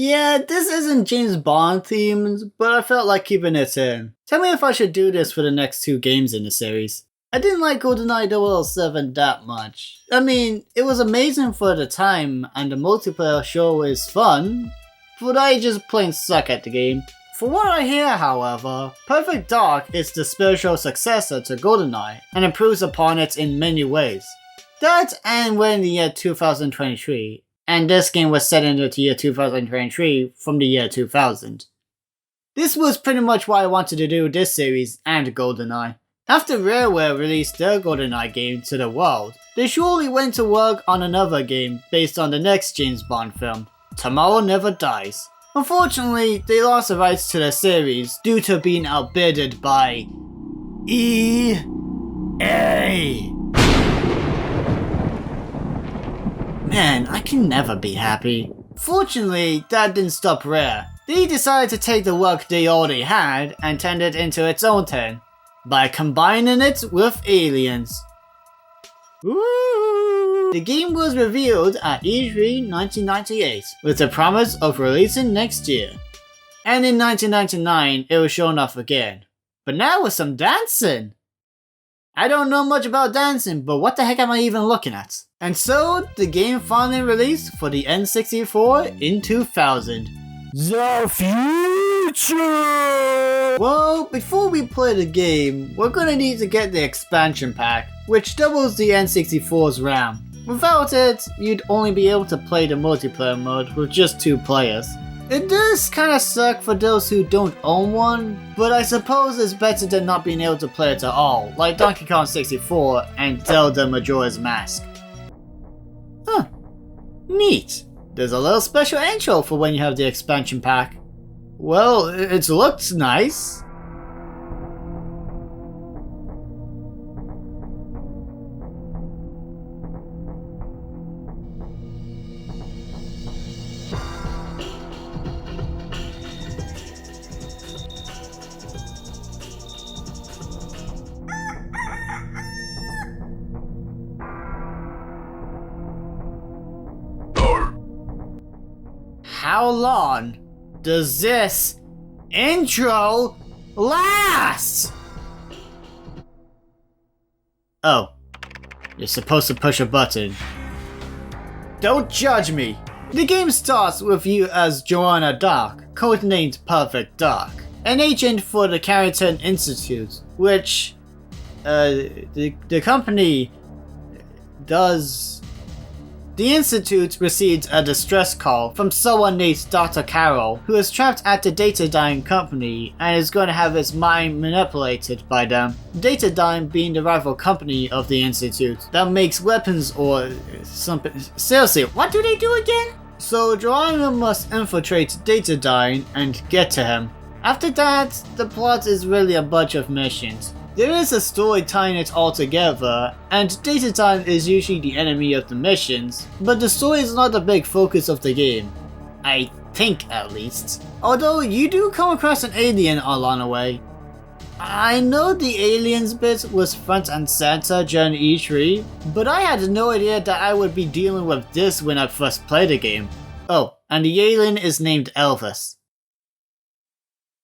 Yeah, this isn't James Bond themed, but I felt like keeping it in. Tell me if I should do this for the next 2 games in the series. I didn't like Goldeneye 007 that much. I mean, it was amazing for the time and the multiplayer sure is fun, but I just plain suck at the game. For what I hear, however, Perfect Dark is the spiritual successor to Goldeneye and improves upon it in many ways. That and we're in the year 2023, and this game was set in the year 2023 from the year 2000. This was pretty much why I wanted to do this series and Goldeneye. After Rareware released their Goldeneye game to the world, they surely went to work on another game based on the next James Bond film, Tomorrow Never Dies. Unfortunately, they lost the rights to the series due to being outbidded by EA. Man, I can never be happy. Fortunately, that didn't stop Rare. They decided to take the work they already had and turn it into its own thing, by combining it with aliens. Woo! The game was revealed at E3 1998 with the promise of releasing next year. And in 1999 it was shown off again. But now with some dancing! I don't know much about dancing, but what the heck am I even looking at? And so, the game finally released for the N64 in 2000. The future! Well, before we play the game, we're gonna need to get the expansion pack, which doubles the N64's RAM. Without it, you'd only be able to play the multiplayer mode with just 2 players. It does kinda suck for those who don't own one, but I suppose it's better than not being able to play it at all, like Donkey Kong 64 and Zelda Majora's Mask. Huh. Neat. There's a little special intro for when you have the expansion pack. Well, it looks nice. How long does this intro last? Oh, you're supposed to push a button. Don't judge me. The game starts with you as Joanna Dark, codenamed Perfect Dark, an agent for the Carrington Institute, which the company does. The Institute receives a distress call from someone named Dr. Carroll, who is trapped at the Datadyne company and is going to have his mind manipulated by them. Datadyne being the rival company of the Institute that makes weapons or something. Seriously, what do they do again? So Joanna must infiltrate Datadyne and get to him. After that, the plot is really a bunch of missions. There is a story tying it all together, and Datadyne is usually the enemy of the missions, but the story is not the big focus of the game. I think, at least. Although you do come across an alien along the way. I know the aliens bit was front and center during E3, but I had no idea that I would be dealing with this when I first played the game. Oh, and the alien is named Elvis.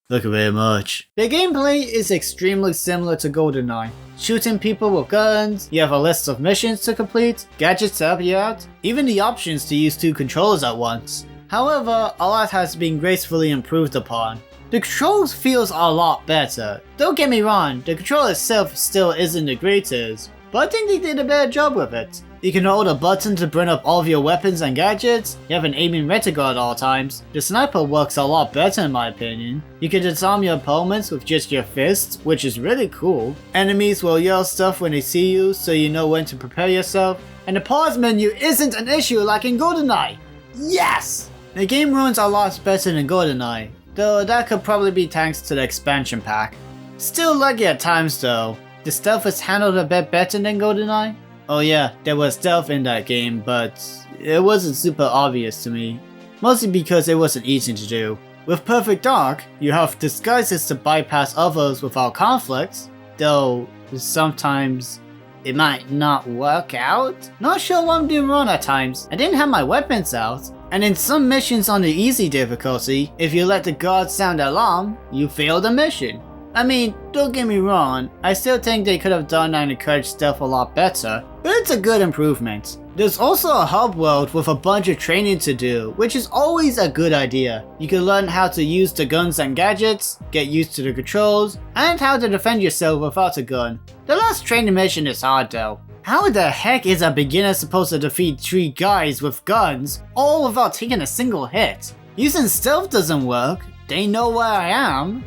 Thank you very much. The gameplay is extremely similar to Goldeneye. Shooting people with guns, you have a list of missions to complete, gadgets to help you out, even the options to use 2 controllers at once. However, a lot has been gracefully improved upon. The controls feels a lot better. Don't get me wrong, the control itself still isn't the greatest, but I think they did a better job with it. You can hold a button to bring up all of your weapons and gadgets, you have an aiming reticle at all times, the sniper works a lot better in my opinion, you can disarm your opponents with just your fists, which is really cool, enemies will yell stuff when they see you so you know when to prepare yourself, and the pause menu isn't an issue like in Goldeneye! Yes! The game runs a lot better than Goldeneye, though that could probably be thanks to the expansion pack. Still laggy at times though, the stealth is handled a bit better than Goldeneye. Oh yeah, there was stealth in that game, but it wasn't super obvious to me. Mostly because it wasn't easy to do. With Perfect Dark, you have disguises to bypass others without conflict, though sometimes it might not work out. Not sure what I'm doing wrong at times. I didn't have my weapons out. And in some missions on the easy difficulty, if you let the guards sound the alarm, you fail the mission. I mean, don't get me wrong, I still think they could have done and encouraged stealth a lot better, but it's a good improvement. There's also a hub world with a bunch of training to do, which is always a good idea. You can learn how to use the guns and gadgets, get used to the controls, and how to defend yourself without a gun. The last training mission is hard though. How the heck is a beginner supposed to defeat 3 guys with guns, all without taking a single hit? Using stealth doesn't work, they know where I am.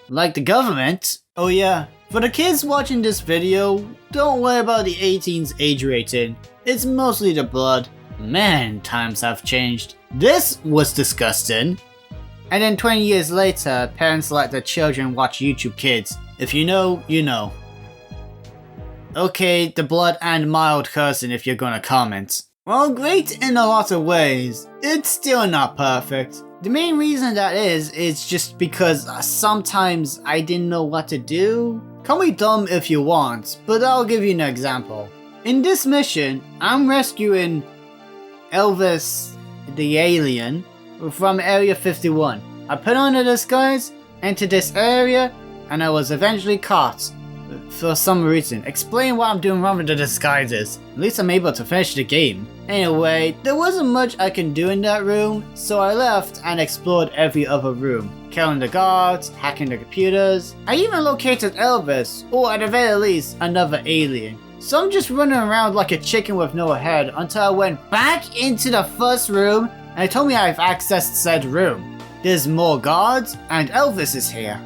Like the government. Oh yeah, for the kids watching this video, don't worry about the 18's age rating. It's mostly the blood. Man, times have changed. This was disgusting. And then 20 years later, parents let their children watch YouTube Kids. If you know, you know. Okay, the blood and mild cursing if you're gonna comment. While great in a lot of ways, it's still not perfect. The main reason that is just because sometimes I didn't know what to do. Call me dumb if you want, but I'll give you an example. In this mission, I'm rescuing Elvis the alien from Area 51. I put on a disguise, entered this area, and I was eventually caught. For some reason. Explain what I'm doing wrong with the disguises. At least I'm able to finish the game. Anyway, there wasn't much I can do in that room, so I left and explored every other room. Killing the guards, hacking the computers. I even located Elvis, or at the very least, another alien. So I'm just running around like a chicken with no head until I went back into the first room and it told me I've accessed said room. There's more guards and Elvis is here.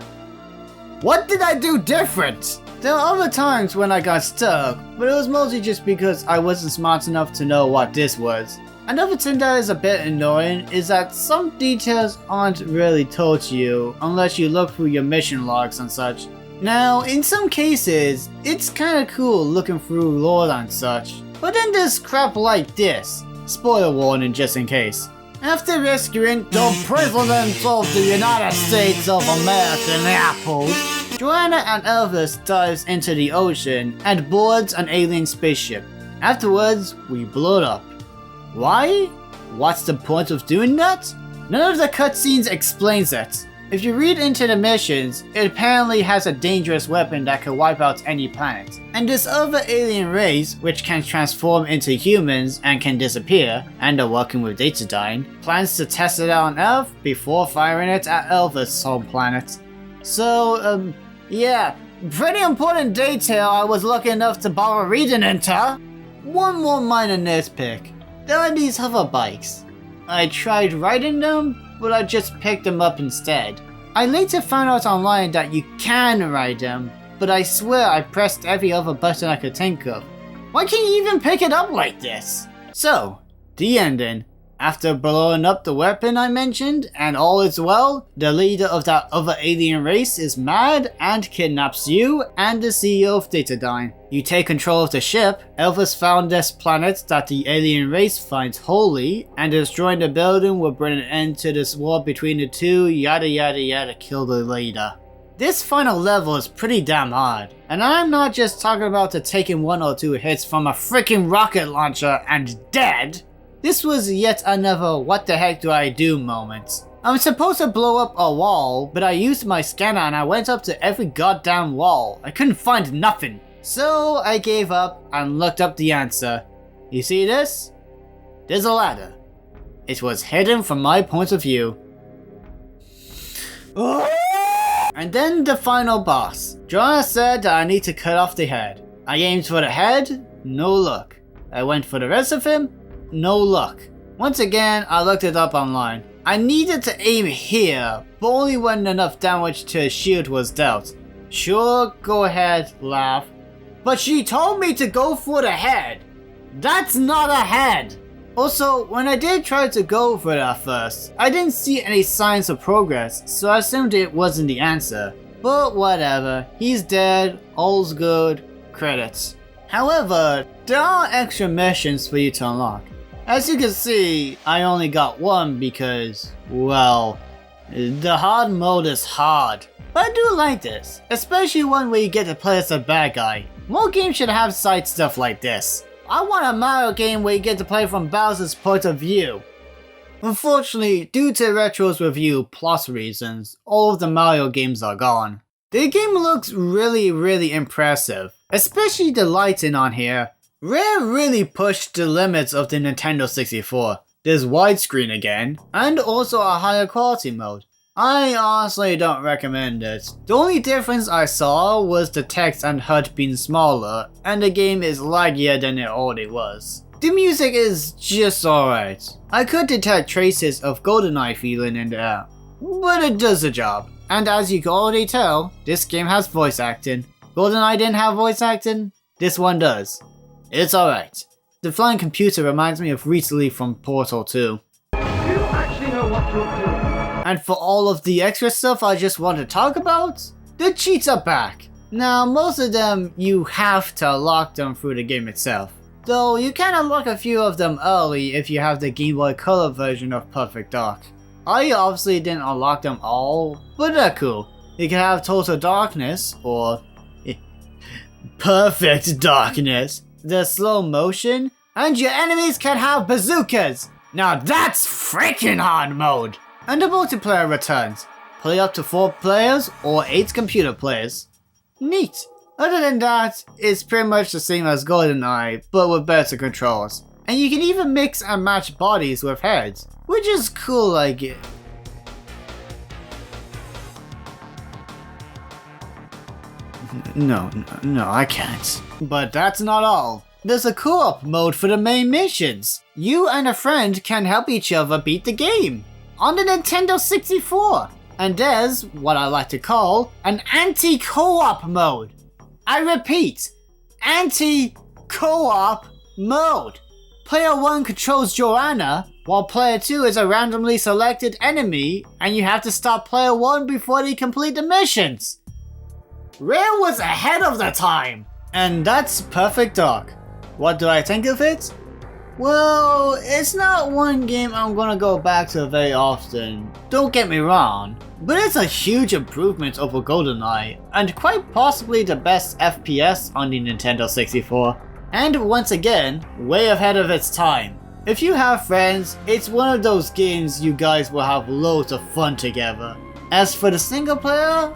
What did I do different? There are other times when I got stuck, but it was mostly just because I wasn't smart enough to know what this was. Another thing that is a bit annoying is that some details aren't really told to you unless you look through your mission logs and such. Now, in some cases, it's kinda cool looking through lore and such, but then there's crap like this. Spoiler warning just in case. After rescuing the President of the United States of American apples, Joanna and Elvis dives into the ocean and boards an alien spaceship. Afterwards, we blow it up. Why? What's the point of doing that? None of the cutscenes explains it. If you read into the missions, it apparently has a dangerous weapon that can wipe out any planet. And this other alien race, which can transform into humans and can disappear, and are working with Datadyne, plans to test it out on Earth before firing it at Elvis' home planet. So, yeah, pretty important detail I was lucky enough to bother reading into. One more minor nitpick. There are these hover bikes. I tried riding them, but I just picked them up instead. I later found out online that you can ride them, but I swear I pressed every other button I could think of. Why can't you even pick it up like this? So, the ending. After blowing up the weapon I mentioned, and all is well, the leader of that other alien race is mad and kidnaps you and the CEO of Datadyne. You take control of the ship. Elvis found this planet that the alien race finds holy, and destroying the building will bring an end to this war between the two, yada yada yada, kill the leader. This final level is pretty damn hard, and I'm not just talking about the taking 1 or 2 hits from a freaking rocket launcher and dead. This was yet another what the heck do I do moment. I'm supposed to blow up a wall, but I used my scanner and I went up to every goddamn wall. I couldn't find nothing. So I gave up and looked up the answer. You see this? There's a ladder. It was hidden from my point of view. And then the final boss. Joanna said that I need to cut off the head. I aimed for the head, no luck. I went for the rest of him, no luck. Once again, I looked it up online. I needed to aim here, but only when enough damage to his shield was dealt. Sure, go ahead, laugh. But she told me to go for the head. That's not a head. Also, when I did try to go for it at first, I didn't see any signs of progress, so I assumed it wasn't the answer. But whatever, he's dead, all's good, credits. However, there are extra missions for you to unlock. As you can see, I only got one because, well, The hard mode is hard, but I do like this, especially one where you get to play as a bad guy. More games should have side stuff like this. I want a Mario game where you get to play from Bowser's point of view. Unfortunately, due to Retro's review plus reasons, all of the Mario games are gone. The game looks really impressive, especially the lighting on here. Rare really pushed the limits of the Nintendo 64. There's widescreen again, and also a higher quality mode. I honestly don't recommend it. The only difference I saw was the text and HUD being smaller, and the game is laggier than it already was. The music is just alright. I could detect traces of Goldeneye feeling in the air, but it does the job. And as you can already tell, this game has voice acting. Goldeneye didn't have voice acting, this one does. It's alright. The flying computer reminds me of Rita Lee from Portal 2. You actually know what you're doing. And for all of the extra stuff I just want to talk about, the cheats are back. Now most of them you have to unlock them through the game itself. Though you can unlock a few of them early if you have the Game Boy Color version of Perfect Dark. I obviously didn't unlock them all, but they're cool. You can have Total Darkness, or Perfect Darkness, the slow motion, and your enemies can have bazookas! Now that's freaking hard mode! And the multiplayer returns. Play up to 4 players or 8 computer players. Neat! Other than that, it's pretty much the same as Goldeneye, but with better controls. And you can even mix and match bodies with heads, which is cool, I guess. No, I can't. But that's not all. There's a co-op mode for the main missions. You and a friend can help each other beat the game on the Nintendo 64. And there's what I like to call an anti-co-op mode. I repeat, anti-co-op mode. Player 1 controls Joanna, while player 2 is a randomly selected enemy, and you have to stop player 1 before they complete the missions. Rare was ahead of the time! And that's Perfect Dark. What do I think of it? Well, it's not one game I'm gonna go back to very often, don't get me wrong, but it's a huge improvement over Goldeneye, and quite possibly the best FPS on the Nintendo 64. And once again, way ahead of its time. If you have friends, it's one of those games you guys will have loads of fun together. As for the single player,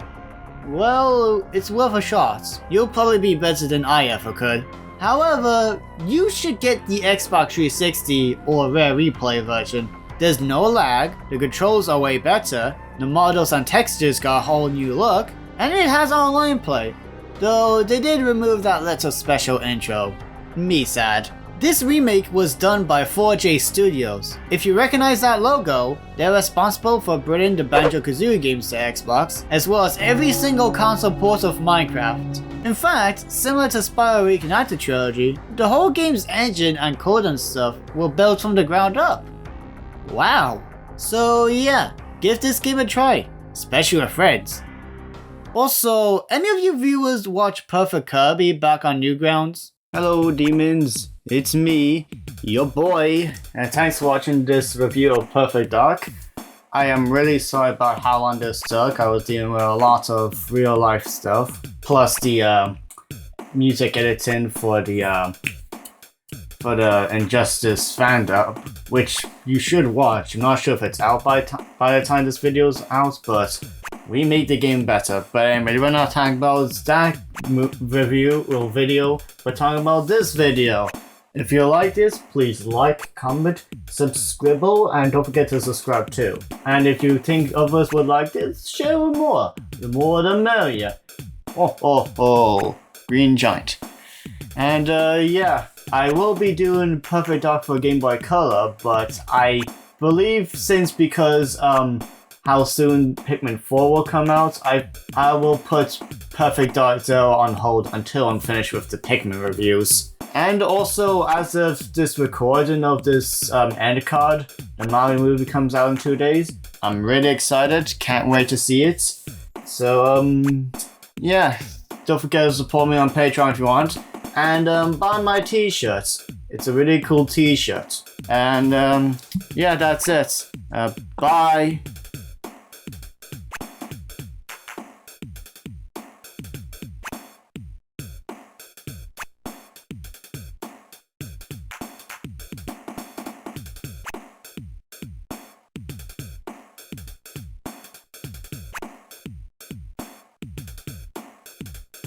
well, it's worth a shot. You'll probably be better than I ever could. However, you should get the Xbox 360 or Rare Replay version. There's no lag, the controls are way better, the models and textures got a whole new look, and it has online play. Though they did remove that little special intro. Me sad. This remake was done by 4J Studios. If you recognize that logo, they're responsible for bringing the Banjo-Kazooie games to Xbox, as well as every single console port of Minecraft. In fact, similar to Spyro Reignited Trilogy, the whole game's engine and code and stuff were built from the ground up. Wow. So yeah, give this game a try, especially with friends. Also, any of you viewers watch Perfect Kirby back on Newgrounds? Hello demons, it's me, your boy, and thanks for watching this review of Perfect Dark. I am really sorry about how long this took. I was dealing with a lot of real life stuff, plus the music editing for the Injustice fan dub, which you should watch. I'm not sure if it's out by the time this video's out, but we made the game better. But anyway, we're not talking about that review or video, we're talking about this video. If you like this, please like, comment, subscribe, and don't forget to subscribe too. And if you think others would like this, share with more. The more the merrier. Oh, Green Giant. And yeah, I will be doing Perfect Dark for Game Boy Color, but I believe because how soon Pikmin 4 will come out, I will put Perfect Dark Zero on hold until I'm finished with the Pikmin reviews. And also, as of this recording of this end card, the Mario movie comes out in 2 days. I'm really excited, can't wait to see it. So, yeah, don't forget to support me on Patreon if you want. And buy my t-shirt. It's a really cool t-shirt. And yeah, that's it. Bye.